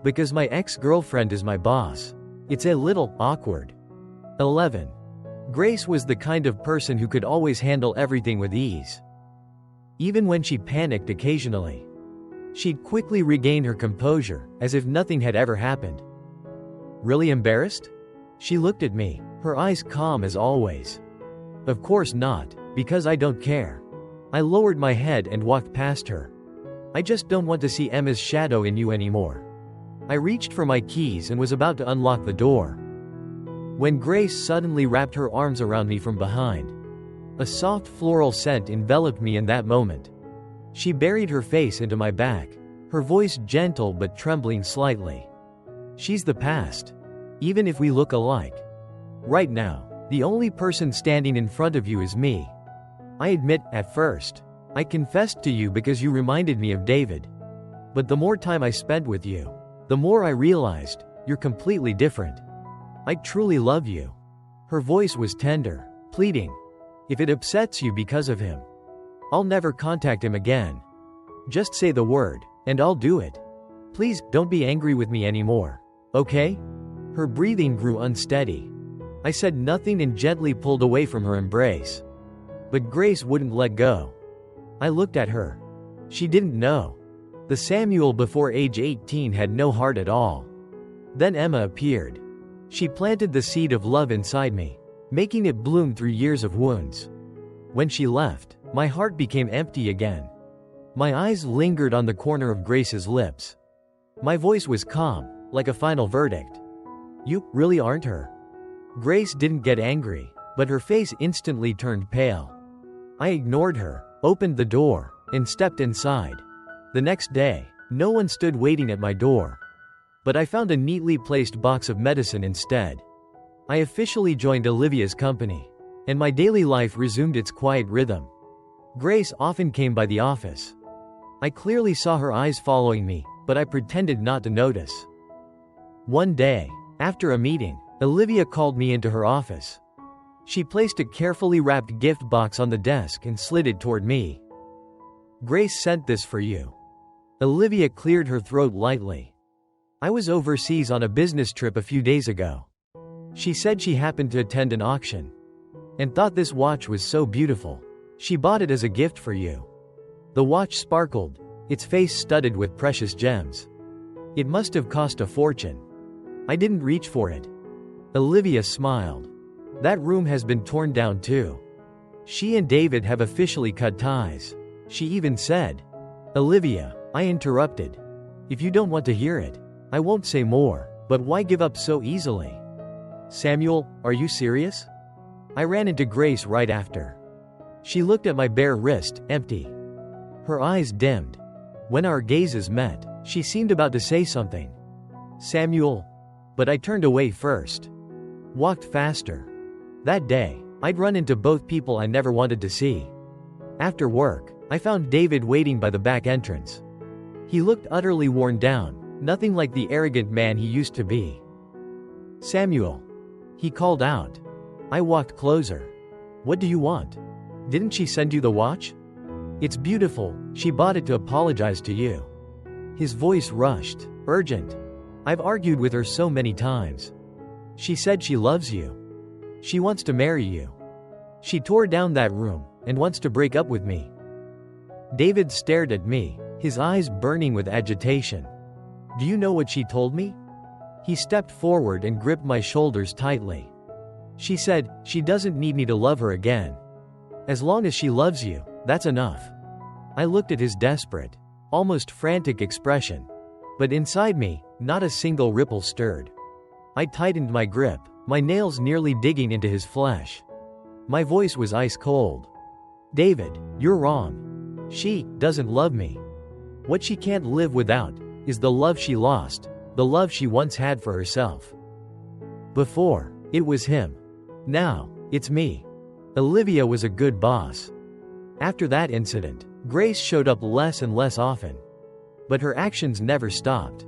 "Because my ex-girlfriend is my boss. It's a little awkward." 11. Grace was the kind of person who could always handle everything with ease. Even when she panicked occasionally, she'd quickly regain her composure, as if nothing had ever happened. "Really embarrassed?" She looked at me, her eyes calm as always. "Of course not, because I don't care." I lowered my head and walked past her. "I just don't want to see Emma's shadow in you anymore." I reached for my keys and was about to unlock the door, when Grace suddenly wrapped her arms around me from behind. A soft floral scent enveloped me in that moment. She buried her face into my back, her voice gentle but trembling slightly. "She's the past. Even if we look alike. Right now, the only person standing in front of you is me. I admit, at first, I confessed to you because you reminded me of David. But the more time I spent with you, the more I realized, you're completely different. I truly love you." Her voice was tender, pleading. "If it upsets you because of him, I'll never contact him again. Just say the word, and I'll do it. Please, don't be angry with me anymore, okay?" Her breathing grew unsteady. I said nothing and gently pulled away from her embrace. But Grace wouldn't let go. I looked at her. She didn't know. The Samuel before age 18 had no heart at all. Then Emma appeared. She planted the seed of love inside me, making it bloom through years of wounds. When she left, my heart became empty again. My eyes lingered on the corner of Grace's lips. My voice was calm, like a final verdict. "You really aren't her." Grace didn't get angry, but her face instantly turned pale. I ignored her, opened the door, and stepped inside. The next day, no one stood waiting at my door. But I found a neatly placed box of medicine instead. I officially joined Olivia's company, and my daily life resumed its quiet rhythm. Grace often came by the office. I clearly saw her eyes following me, but I pretended not to notice. One day, after a meeting, Olivia called me into her office. She placed a carefully wrapped gift box on the desk and slid it toward me. "Grace sent this for you." Olivia cleared her throat lightly. "I was overseas on a business trip a few days ago. She said she happened to attend an auction and thought this watch was so beautiful. She bought it as a gift for you. The watch sparkled, its face studded with precious gems. It must have cost a fortune. I didn't reach for it. Olivia smiled. That room has been torn down too. She and David have officially cut ties. She even said, Olivia, I interrupted. If you don't want to hear it, I won't say more, but why give up so easily? Samuel, are you serious? I ran into Grace right after. She looked at my bare wrist, empty. Her eyes dimmed. When our gazes met, she seemed about to say something. Samuel. But I turned away first. Walked faster. That day, I'd run into both people I never wanted to see. After work, I found David waiting by the back entrance. He looked utterly worn down, nothing like the arrogant man he used to be. Samuel. He called out. I walked closer. What do you want? Didn't she send you the watch? It's beautiful, she bought it to apologize to you. His voice rushed, urgent. I've argued with her so many times. She said she loves you. She wants to marry you. She tore down that room and wants to break up with me. David stared at me, his eyes burning with agitation. Do you know what she told me? He stepped forward and gripped my shoulders tightly. She said, she doesn't need me to love her again. As long as she loves you, that's enough. I looked at his desperate, almost frantic expression. But inside me, not a single ripple stirred. I tightened my grip, my nails nearly digging into his flesh. My voice was ice cold. David, you're wrong. She doesn't love me. What she can't live without is the love she lost, the love she once had for herself. Before, it was him. Now, it's me. Olivia was a good boss. After that incident, Grace showed up less and less often. But her actions never stopped.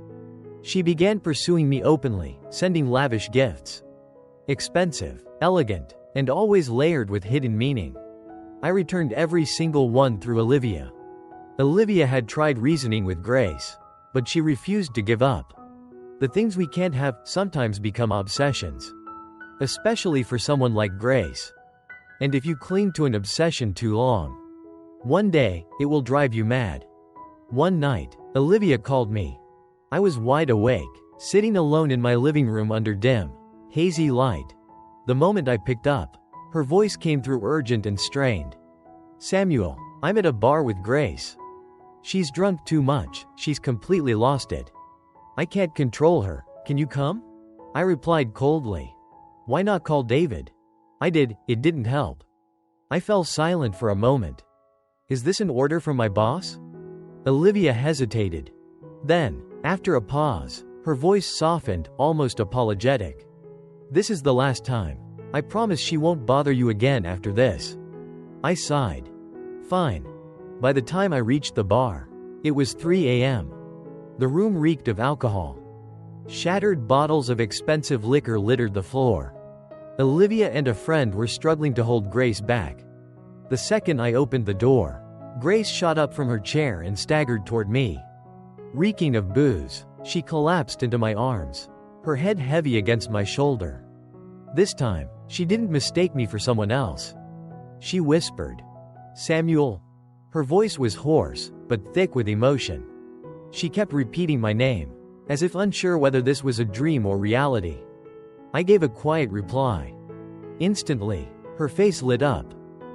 She began pursuing me openly, sending lavish gifts. Expensive, elegant, and always layered with hidden meaning. I returned every single one through Olivia. Olivia had tried reasoning with Grace, but she refused to give up. The things we can't have sometimes become obsessions. Especially for someone like Grace. And if you cling to an obsession too long, one day, it will drive you mad. One night, Olivia called me. I was wide awake, sitting alone in my living room under dim, hazy light. The moment I picked up, her voice came through urgent and strained. Samuel, I'm at a bar with Grace. She's drunk too much, she's completely lost it. I can't control her, can you come? I replied coldly. Why not call David? I did, it didn't help. I fell silent for a moment. Is this an order from my boss? Olivia hesitated. Then, after a pause, her voice softened, almost apologetic. This is the last time. I promise she won't bother you again after this. I sighed. Fine. By the time I reached the bar, it was 3 a.m. The room reeked of alcohol. Shattered bottles of expensive liquor littered the floor. Olivia and a friend were struggling to hold Grace back. The second I opened the door, Grace shot up from her chair and staggered toward me. Reeking of booze, she collapsed into my arms, her head heavy against my shoulder. This time, she didn't mistake me for someone else. She whispered, Samuel. Her voice was hoarse, but thick with emotion. She kept repeating my name, as if unsure whether this was a dream or reality. I gave a quiet reply. Instantly, her face lit up.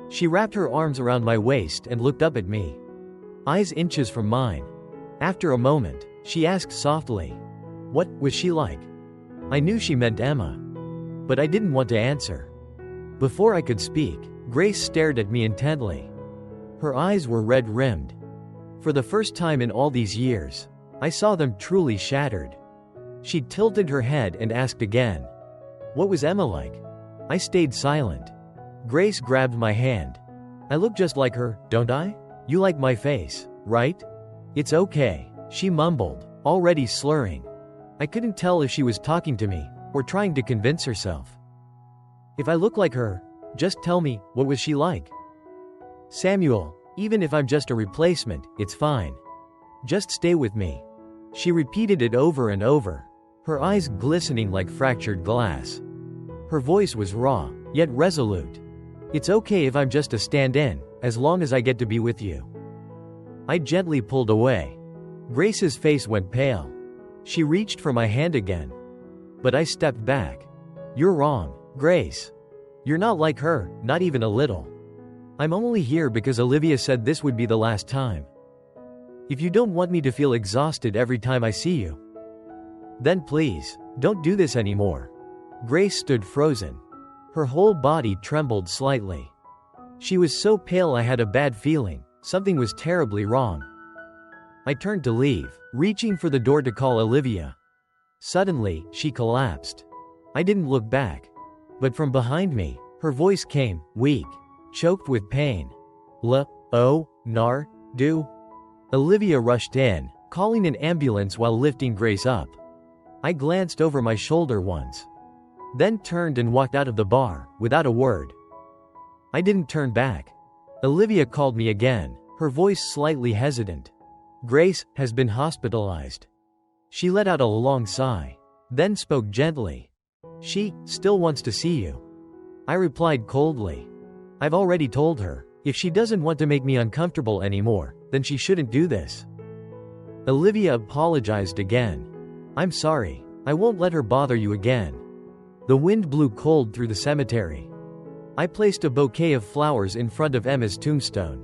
She wrapped her arms around my waist and looked up at me. Eyes inches from mine. After a moment, she asked softly, what was she like? I knew she meant Emma. But I didn't want to answer. Before I could speak, Grace stared at me intently. Her eyes were red-rimmed. For the first time in all these years, I saw them truly shattered. She tilted her head and asked again, what was Emma like? I stayed silent. Grace grabbed my hand. I look just like her, don't I? You like my face, right? It's okay, she mumbled, already slurring. I couldn't tell if she was talking to me or trying to convince herself. If I look like her, just tell me, what was she like? Samuel, even if I'm just a replacement, it's fine. Just stay with me. She repeated it over and over, her eyes glistening like fractured glass. Her voice was raw, yet resolute. "It's okay if I'm just a stand-in, as long as I get to be with you." I gently pulled away. Grace's face went pale. She reached for my hand again. But I stepped back. "You're wrong, Grace. You're not like her, not even a little. I'm only here because Olivia said this would be the last time. If you don't want me to feel exhausted every time I see you, then please, don't do this anymore." Grace stood frozen. Her whole body trembled slightly. She was so pale I had a bad feeling, something was terribly wrong. I turned to leave, reaching for the door to call Olivia. Suddenly, she collapsed. I didn't look back. But from behind me, her voice came, weak, choked with pain. "Do?" Olivia rushed in, calling an ambulance while lifting Grace up. I glanced over my shoulder once, then turned and walked out of the bar, without a word. I didn't turn back. Olivia called me again, her voice slightly hesitant. "Grace has been hospitalized." She let out a long sigh, then spoke gently. "She still wants to see you." I replied coldly. "I've already told her, if she doesn't want to make me uncomfortable anymore, then she shouldn't do this." Olivia apologized again. "I'm sorry, I won't let her bother you again." The wind blew cold through the cemetery. I placed a bouquet of flowers in front of Emma's tombstone.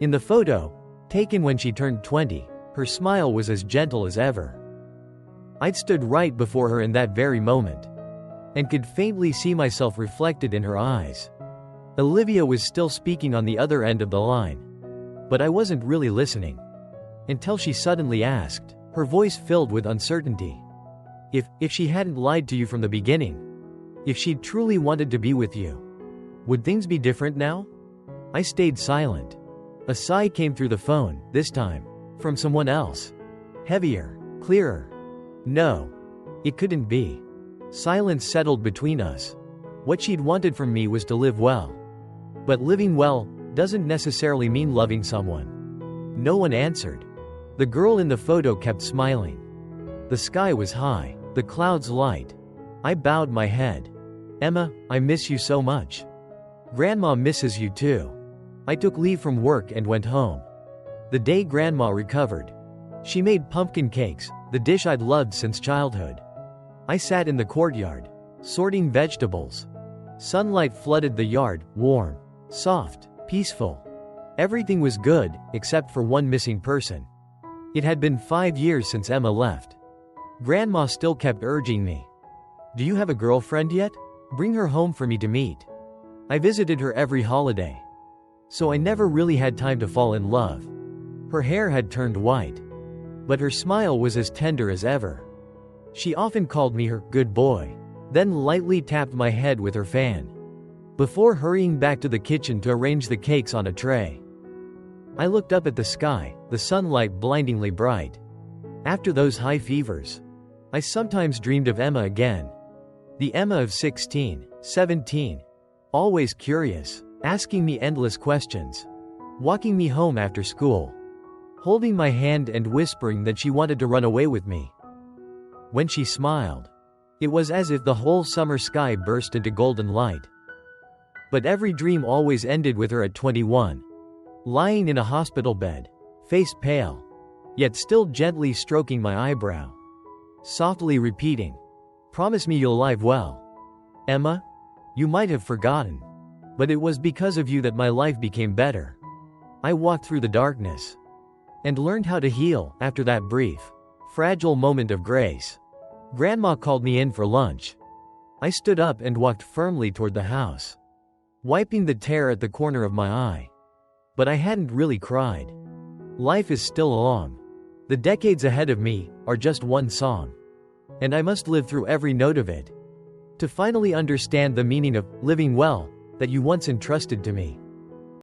In the photo, taken when she turned 20, her smile was as gentle as ever. I'd stood right before her in that very moment, and could faintly see myself reflected in her eyes. Olivia was still speaking on the other end of the line. But I wasn't really listening. Until she suddenly asked, her voice filled with uncertainty. If she hadn't lied to you from the beginning, if she'd truly wanted to be with you, would things be different now?" I stayed silent. A sigh came through the phone, this time, from someone else. Heavier, clearer. No, it couldn't be. Silence settled between us. What she'd wanted from me was to live well. But living well doesn't necessarily mean loving someone. No one answered. The girl in the photo kept smiling. The sky was high, the clouds light. I bowed my head. "Emma, I miss you so much. Grandma misses you too." I took leave from work and went home. The day Grandma recovered, she made pumpkin cakes, the dish I'd loved since childhood. I sat in the courtyard, sorting vegetables. Sunlight flooded the yard, warm, soft, peaceful. Everything was good, except for one missing person. It had been 5 years since Emma left. Grandma still kept urging me. "Do you have a girlfriend yet? Bring her home for me to meet." I visited her every holiday, so I never really had time to fall in love. Her hair had turned white, but her smile was as tender as ever. She often called me her good boy, then lightly tapped my head with her fan, before hurrying back to the kitchen to arrange the cakes on a tray. I looked up at the sky, the sunlight blindingly bright. After those high fevers, I sometimes dreamed of Emma again. The Emma of 16, 17, always curious, asking me endless questions, walking me home after school, holding my hand and whispering that she wanted to run away with me. When she smiled, it was as if the whole summer sky burst into golden light. But every dream always ended with her at 21, lying in a hospital bed, face pale, yet still gently stroking my eyebrow, softly repeating, "Promise me you'll live well. Emma, you might have forgotten, but it was because of you that my life became better." I walked through the darkness and learned how to heal after that brief, fragile moment of grace. Grandma called me in for lunch. I stood up and walked firmly toward the house, wiping the tear at the corner of my eye. But I hadn't really cried. Life is still long. The decades ahead of me are just one song, and I must live through every note of it to finally understand the meaning of living well that you once entrusted to me.